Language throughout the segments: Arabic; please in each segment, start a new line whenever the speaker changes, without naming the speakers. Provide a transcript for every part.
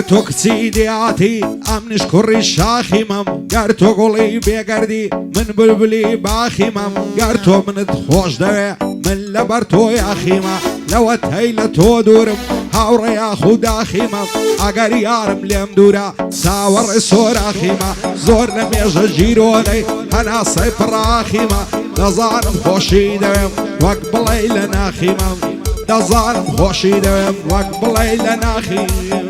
قرتوك سيدياتي امنش كري شاخيمم قرتو قولي بيقردي من بلبلي باخيمم قرتو من تخوش دوي من لبرتو يا خيمة لو تهيلتو دورم هاورا يا خودا خيمة اگر يارم ليم دورا ساور السورا خيمة زور نميجا جيروني انا صيفرا خيمة دزارم خوشي دوي وقبلي لنا خيمة دزارم خوشي دوي وقبلي لنا خيمة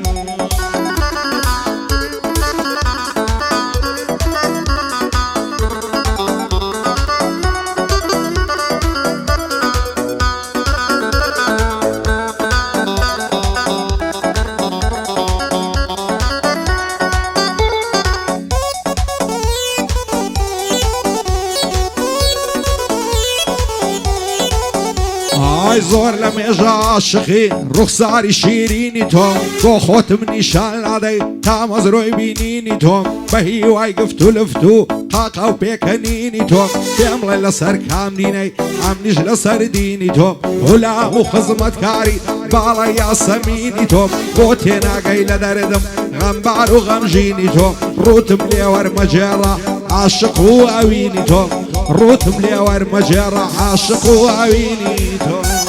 زور لم يجا عاشقي رخصاري شيريني توم كو خوت مني شان لادي تامز روي بينيني توم بهي واقف تلفتو قاقا وبيكنيني توم بيملي لسر كامنيني عمنيش لسر ديني توم غلام وخزمت كاري بالا يا سميني توم بوتينا قيلة دردم غم بارو غمجيني توم روتم لي ورمجيرا عاشق وأويني توم روتم لي ورمجيرا عاشق وأويني توم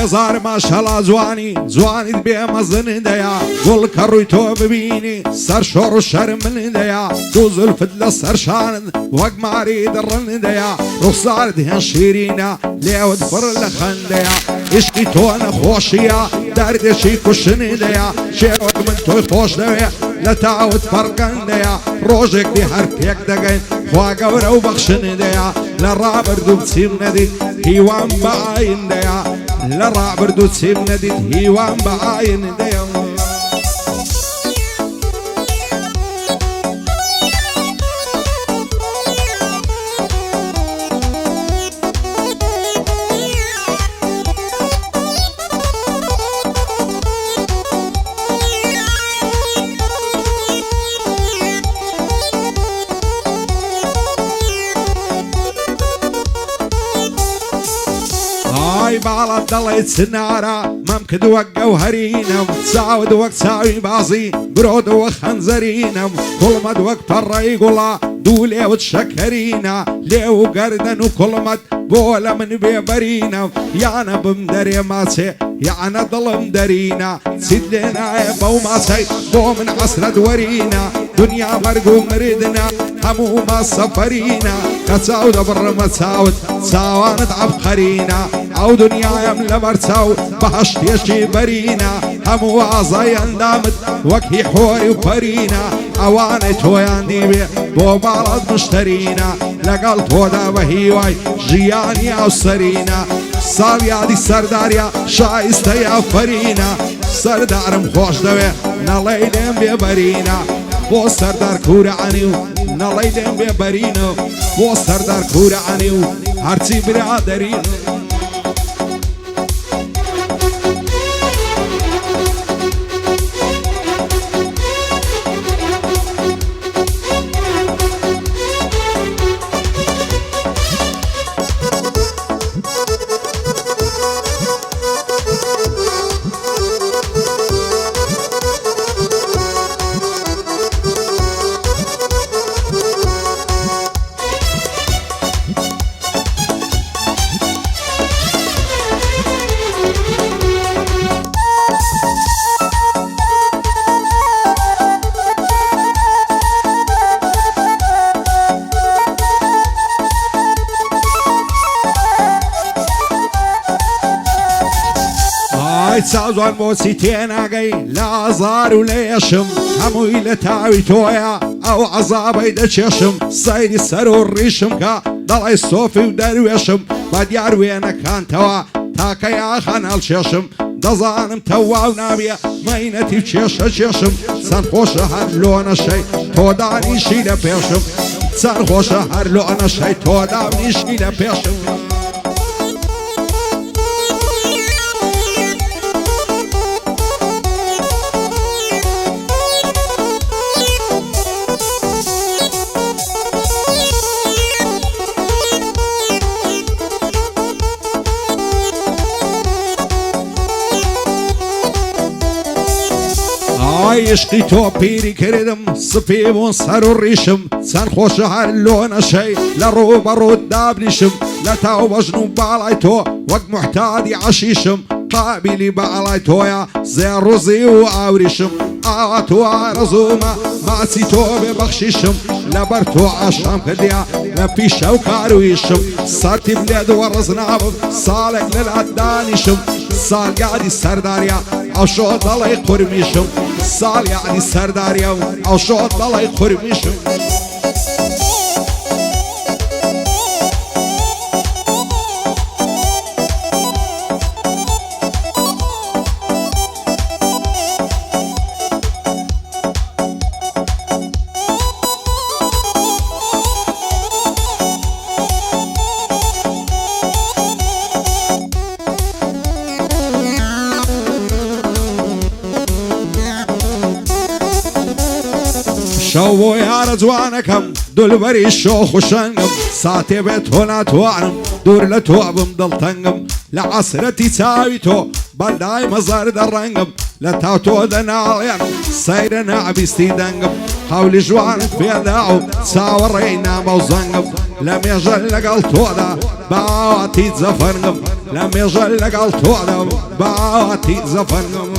يزار ما شاء الله زواني بمزن ديا قول كرويتو ببيني سر شور الشرم من ديا دوز الفدلة سر شان وق ماري درن ديا رخصار دهن شيرينا ليود فر لخن ديا اشكي تون خوشيا درد شي كشن ديا شيرود من توي خوش ديا لتعود فرقن ديا روجك دي هرتيك دقين خواقا ورو بخشن ديا لرا بردو بسيم ندي هيوان باين ديا لرا بردو تسيب نديت هيوان بعاين ديم بالا ضليت سنارة ممكن دوق هرينم ساود وقت ساوي بازي برود وخنزرينم كل ما دوق برا يقولا دولي وتشكرينا ليو قردن وكل ما بولا من بيبرينا يانا بمدري ماسي يانا ظلم درينا سيد لنا يبو ماسي بو من عصر دورينا دنيا مرقو مردنا همو ما سفرينا كتساود بر متساود ساوانت عبقرينا او دنيا يملا مرتاو بهشت يشي برينا همو عزاي اندامت وكي حوري وبرينا اواني تويان ديبي بو مالد مشترينا لقال تودا بهيواي جياني او سرينا ساليا دي سرداريا شايستا يا فرينا سردارم خوش دوي ناليلين بيبرينا بو سردار كورا عنيو ناليلين بيبرينا بو سردار كورا عنيو هرتي برادرينو ئای چاوجوان بۆچی تێناگەی لە ئازار و لە یەشم هەمووی لە تاوی تۆیە ئەو عەزابەی دەچێشم سەیری سەر و ڕیشم کە دەڵێی سۆفی و دەروێشم بە دیار وێنەکانتەوە تاکە یاخان هەڵچێشم دەزانم تەواو نابێ مەینەتی و کێشە چێشم چەند خۆشە هەر لۆنەشەی تۆ دانیشی لە پێشم چەند خۆشە هەر لۆنەشەی تۆ دانیشی لە پێشم عشقی تۆ پیری کردم سپی بوون سەر و ڕیشم چەند خۆشە هەر لۆنەشەی لە ڕووبەڕووت دابنیشم لە تاو بەژن و باڵای تۆ وەک محتادی عەشیشم قابلی باڵای تۆیە زێڕوزی و ئاوریشم ئاوا تۆ ئارەزوومە ماچی تۆ بێبەخشیشم لەبەر تۆ ئاشام کردیا لە پیشە و کارویشم سەرتیم لێ دووە ڕز نابم ساڵێک لەلات دانیشم ساڵگادی سەرداریا ئەو شۆ دەڵێی قورمیشم ساڵ یعنی سەرداریا و ئەو شۆ دەڵێی قورمیشم شەو بۆ یارە جوانەکەم دولبەری شۆخ و شەنگم ساتێ بێت تۆ ناتوانم دوور لە تۆ بم دڵتەنگم لە عەسرەتی چاوی تۆ بەلای مەزار دەڕەنگم لە تاو تۆ دەناڵێن سەیرە نابیستی دەنگم هەولی ژوانت پێدا و چاوەڕێی نامە و زەنگم لە مێژە لەگەڵ تۆدا باواتی زەفەرنگم لە مێژە لەگەڵ تۆدا باواتی زەفەرنگم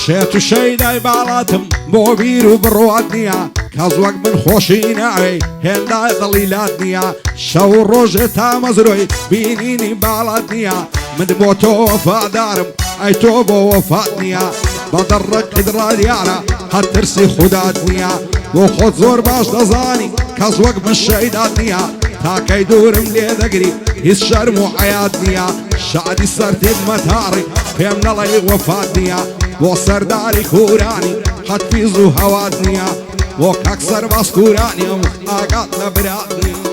شێت و شەیدای باڵاتم بۆ بیر و بڕوات نییە کەس وەک من خۆشی ناوێ هێندای دڵیلات نییە شەو ڕۆژێ تا مەزرۆی بینینی باڵات نییە من بۆ تۆ وەفادارم ئەی تۆ بۆ وەفات نییە بە دەڕەکت ڕادیارە هەر ترسی خودات نییە بۆ خۆت زۆر باش دەزانی کەس وەک من شەیدات نییە تاکەی دوورم لێ دەگری هیچ شەرم و حەیات نییە شادی سەرتێت مەتاڕی پێم نەڵێی وەفات نییە بۆ سەرداری کوورانی حەتفیز و هەوات نییە بۆ کاک سەرباز کوورانیە و ئاگات لە برات نییە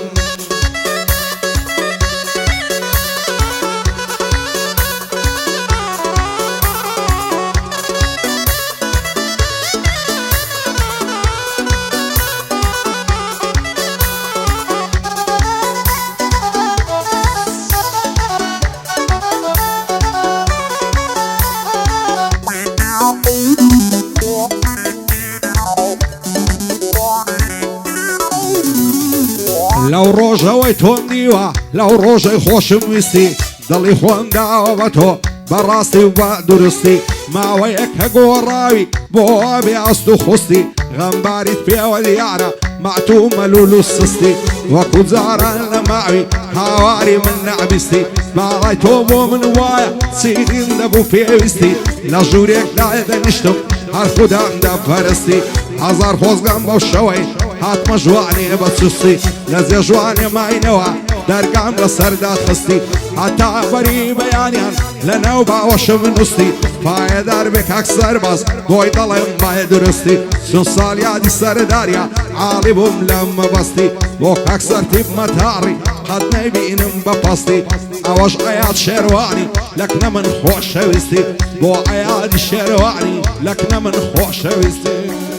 لەو ڕۆژەوەی تۆم دیوە لەو ڕۆژەی خۆشم ویستی دڵی خۆم داوە بە تۆ بەڕاستی و بە درستی ماوەیەک کە گۆڕاوی بۆ بێ ئەست و خوستی غەمباریت پێوە دیارە مەعتوو مەلول و سستی وەکو جاران لە ماوی هاواری من نەبیستی باڵای تۆ بۆ من وایە چیدیم دەبوو پێویستی لە ژوورێکدا دەنیشتم هەر خودام دەپەرستی هەزار خۆزگەم بەو شەوەی هاتمە ژوانێ بە چوستی لە زێ ژوانێ ماینەوە دەرگام لە سەردا خستی هەتا بەری بەیانیان لە ناو باوەشم نووستی پایەدار بێ کاک سەرباز بۆی دەڵێم مایە درستی چون ساڵ یادی سەرداریا عاڵی بووم لەم مەبەستی بۆ کاک سەرتیب مەتاڕی قەت نەیبینم بە پەستی ئەوەش ئەیاد شێروانی لەکنە من خۆشەویستی بۆ ئەیادی شێروانی لەکنە من خۆشەویستی